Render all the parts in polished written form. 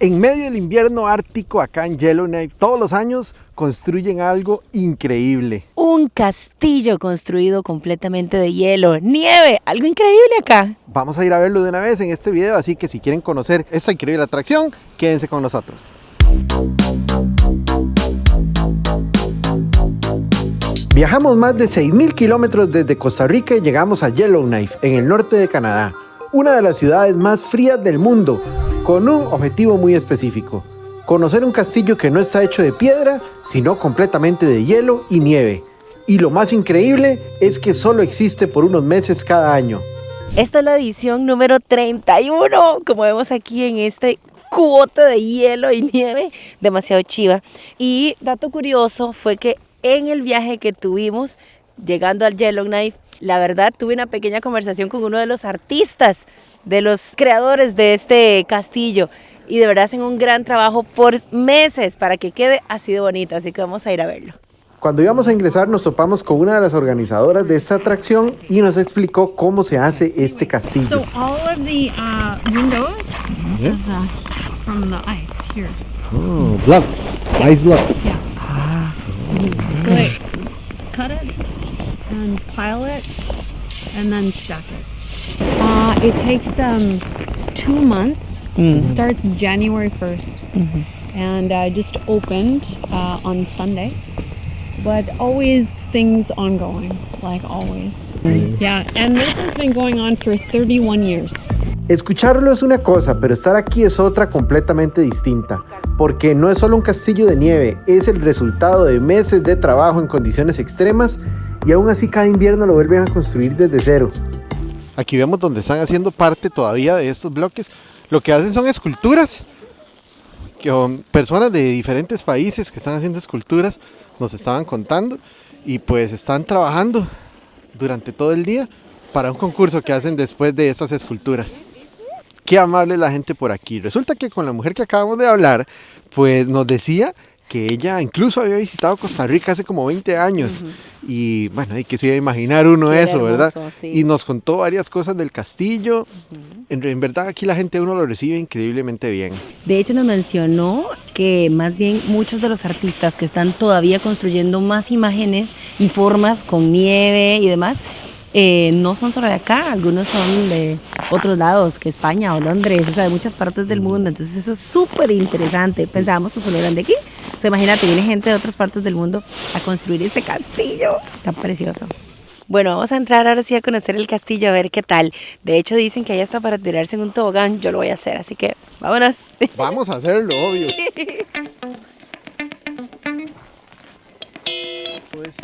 En medio del invierno ártico acá en Yellowknife, todos los años construyen algo increíble. Un castillo construido completamente de hielo, nieve, algo increíble acá. Vamos a ir a verlo de una vez en este video, así que si quieren conocer esta increíble atracción, quédense con nosotros. Viajamos más de 6.000 kilómetros desde Costa Rica y llegamos a Yellowknife, en el norte de Canadá, una de las ciudades más frías del mundo, con un objetivo muy específico: conocer un castillo que no está hecho de piedra, sino completamente de hielo y nieve. Y lo más increíble es que solo existe por unos meses cada año. Esta es la edición número 31, como vemos aquí en este cubote de hielo y nieve, demasiado chiva. Y dato curioso fue que en el viaje que tuvimos, llegando al Yellowknife, la verdad tuve una pequeña conversación con uno de los artistas, de los creadores de este castillo, y de verdad hacen un gran trabajo por meses para que quede así de bonito, así que vamos a ir a verlo. Cuando íbamos a ingresar nos topamos con una de las organizadoras de esta atracción y nos explicó cómo se hace este castillo. So all of the windows is from the ice here. Oh, blocks, ice blocks. Yeah. So they cut it and pile it and then stack it. It takes 2 months. It starts January 1st and just opened on Sunday. But always things ongoing, like always. Yeah, and this has been going on for 31 years. Escucharlo es una cosa, pero estar aquí es otra completamente distinta, porque no es solo un castillo de nieve, es el resultado de meses de trabajo en condiciones extremas y aún así cada invierno lo vuelven a construir desde cero. Aquí vemos donde están haciendo parte todavía de estos bloques. Lo que hacen son esculturas, que personas de diferentes países que están haciendo esculturas nos estaban contando, y pues están trabajando durante todo el día para un concurso que hacen después de esas esculturas. Qué amable es la gente por aquí. Resulta que con la mujer que acabamos de hablar, pues nos decía que ella incluso había visitado Costa Rica hace como 20 años. Y bueno, y que se iba a imaginar uno Qué eso, hermoso, ¿verdad? sí. Y nos contó varias cosas del castillo. En verdad aquí la gente uno lo recibe increíblemente bien. De hecho nos mencionó que más bien muchos de los artistas que están todavía construyendo más imágenes y formas con nieve y demás, no son solo de acá, algunos son de otros lados, que España o Londres, o sea, de muchas partes del mundo. Entonces eso es súper interesante. Pensábamos que solo eran de aquí. O sea, imagínate, viene gente de otras partes del mundo a construir este castillo tan precioso. Bueno, vamos a entrar ahora sí a conocer el castillo, a ver qué tal. De hecho dicen que ahí está para tirarse en un tobogán. Yo lo voy a hacer, así que vámonos. Vamos a hacerlo, obvio. Pues,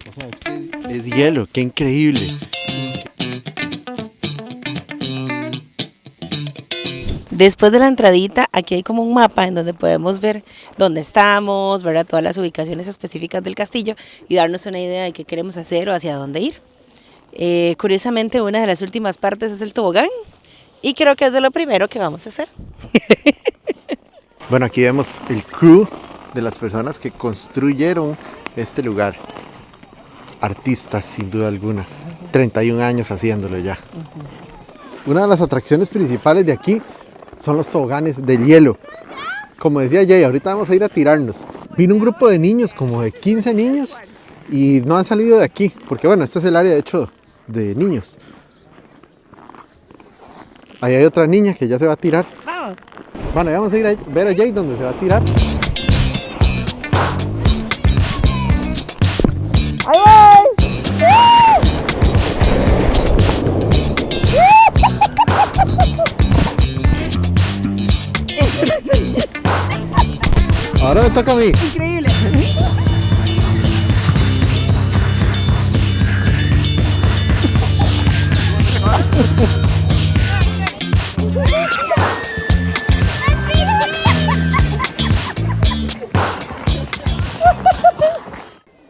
o sea, es que es hielo, qué increíble. Después de la entradita, aquí hay como un mapa en donde podemos ver dónde estamos, ¿verdad? Todas las ubicaciones específicas del castillo y darnos una idea de qué queremos hacer o hacia dónde ir. Curiosamente, una de las últimas partes es el tobogán y creo que es de lo primero que vamos a hacer. Bueno, aquí vemos el crew de las personas que construyeron este lugar. Artistas, sin duda alguna. 31 años haciéndolo ya. Una de las atracciones principales de aquí son los toboganes de hielo. Como decía Jay, ahorita vamos a ir a tirarnos. Vino un grupo de niños, como de 15 niños, y no han salido de aquí, porque bueno, este es el área de hecho de niños. Ahí hay otra niña que ya se va a tirar. Vamos. Bueno, ya vamos a ir a ver a Jay donde se va a tirar. ¡Ahí voy! Ahora me toca a mí. Increíble.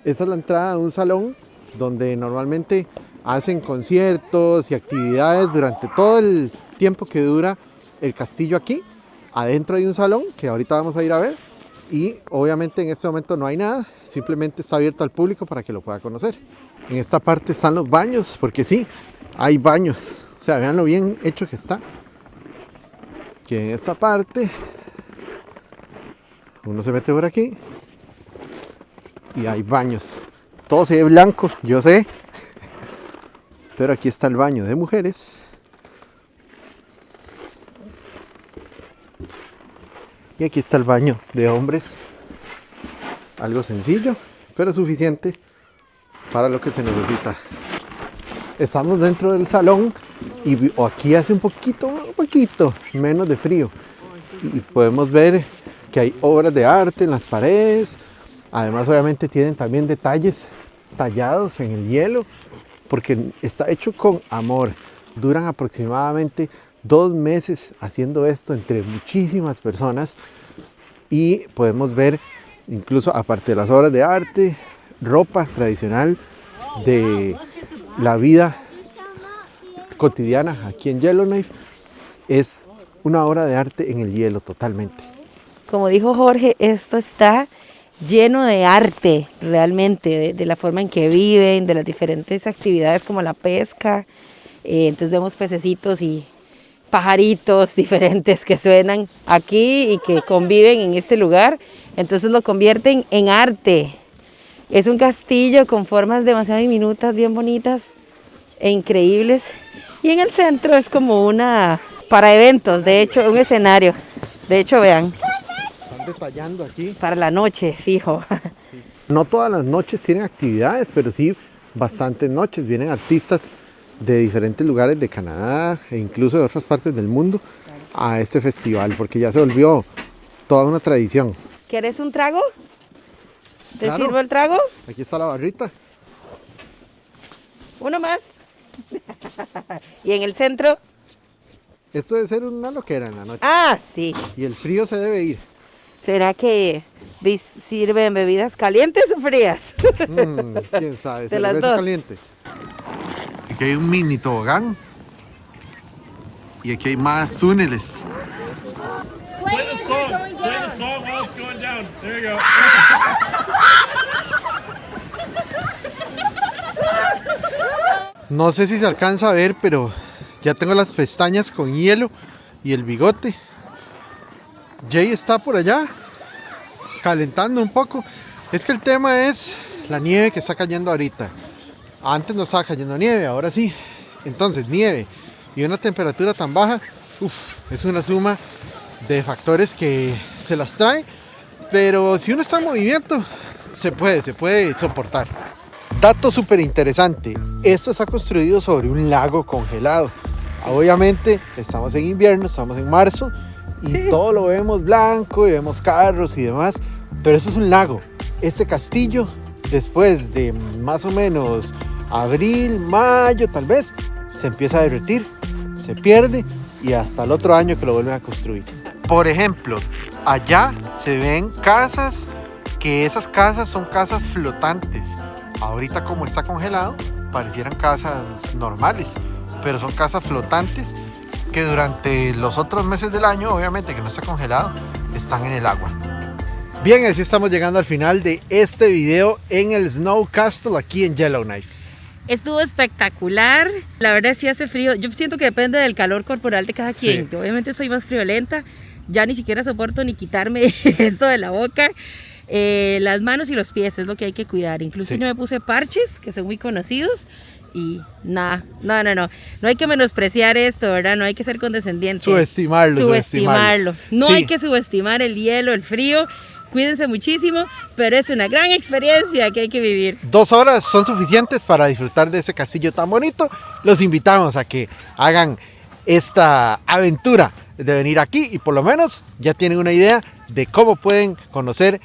Esta es la entrada de un salón donde normalmente hacen conciertos y actividades durante todo el tiempo que dura el castillo aquí. Adentro hay un salón que ahorita vamos a ir a ver y obviamente en este momento no hay nada, simplemente está abierto al público para que lo pueda conocer. En esta parte están los baños, porque sí, hay baños, o sea, vean lo bien hecho que está. Que en esta parte Uno se mete por aquí y hay baños. Todo se ve blanco, yo sé. Pero aquí está el baño de mujeres. Y aquí está el baño de hombres. Algo sencillo, pero suficiente para lo que se necesita. Estamos dentro del salón y aquí hace un poquito menos de frío. Y podemos ver que hay obras de arte en las paredes. Además, obviamente tienen también detalles tallados en el hielo, porque está hecho con amor. Duran aproximadamente 2 meses haciendo esto entre muchísimas personas. Y podemos ver, incluso aparte de las obras de arte, ropa tradicional de la vida cotidiana aquí en Yellowknife. Es una obra de arte en el hielo totalmente. Como dijo Jorge, esto está lleno de arte realmente, de la forma en que viven, de las diferentes actividades como la pesca. Entonces vemos pececitos y pajaritos diferentes que suenan aquí y que conviven en este lugar. Entonces lo convierten en arte. Es un castillo con formas demasiado diminutas, bien bonitas e increíbles. Y en el centro es como para eventos, de hecho, un escenario. De hecho, vean. Están detallando aquí. Para la noche, fijo. No todas las noches tienen actividades, pero sí bastantes noches. Vienen artistas de diferentes lugares de Canadá e incluso de otras partes del mundo a este festival, porque ya se volvió toda una tradición. ¿Quieres un trago? ¿Te Claro. sirvo el trago? Aquí está la barrita. Uno más. Y en el centro. Esto debe ser una loquera en la noche. Ah, sí. Y el frío se debe ir. ¿Será que sirven bebidas calientes o frías? Quién sabe, De las cerveza dos. caliente. Aquí hay un mini tobogán. Y aquí hay más túneles. Play the song while it's going down. There you go. No sé si se alcanza a ver, pero ya tengo las pestañas con hielo y el bigote. Jay está por allá calentando un poco. Es que el tema es la nieve que está cayendo ahorita. Antes no estaba cayendo nieve, ahora sí. Entonces nieve y una temperatura tan baja, es una suma de factores que se las trae. Pero si uno está en movimiento, se puede soportar. Dato súper interesante, esto está construido sobre un lago congelado. Obviamente estamos en invierno, estamos en marzo y todo lo vemos blanco y vemos carros y demás, pero eso es un lago. Este castillo, después de más o menos abril, mayo tal vez, se empieza a derretir, se pierde y hasta el otro año que lo vuelven a construir. Por ejemplo, allá se ven casas, que esas casas son casas flotantes. Ahorita como está congelado, parecieran casas normales, pero son casas flotantes que durante los otros meses del año, obviamente que no está congelado, están en el agua. Bien, así estamos llegando al final de este video en el Snow Castle aquí en Yellowknife. Estuvo espectacular. La verdad sí hace frío. Yo siento que depende del calor corporal de cada quien. Yo obviamente soy más friolenta. Ya ni siquiera soporto ni quitarme esto de la boca. Las manos y los pies es lo que hay que cuidar. Incluso yo me puse parches, que son muy conocidos. Y no hay que menospreciar esto, ¿verdad? No hay que ser condescendiente. Subestimarlo. No hay que subestimar el hielo, el frío. Cuídense muchísimo, pero es una gran experiencia que hay que vivir. 2 horas son suficientes para disfrutar de ese castillo tan bonito. Los invitamos a que hagan esta aventura de venir aquí y por lo menos ya tienen una idea de cómo pueden conocer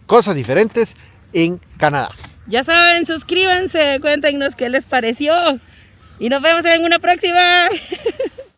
cosas diferentes en Canadá. Ya saben, suscríbanse, cuéntenos qué les pareció y nos vemos en una próxima.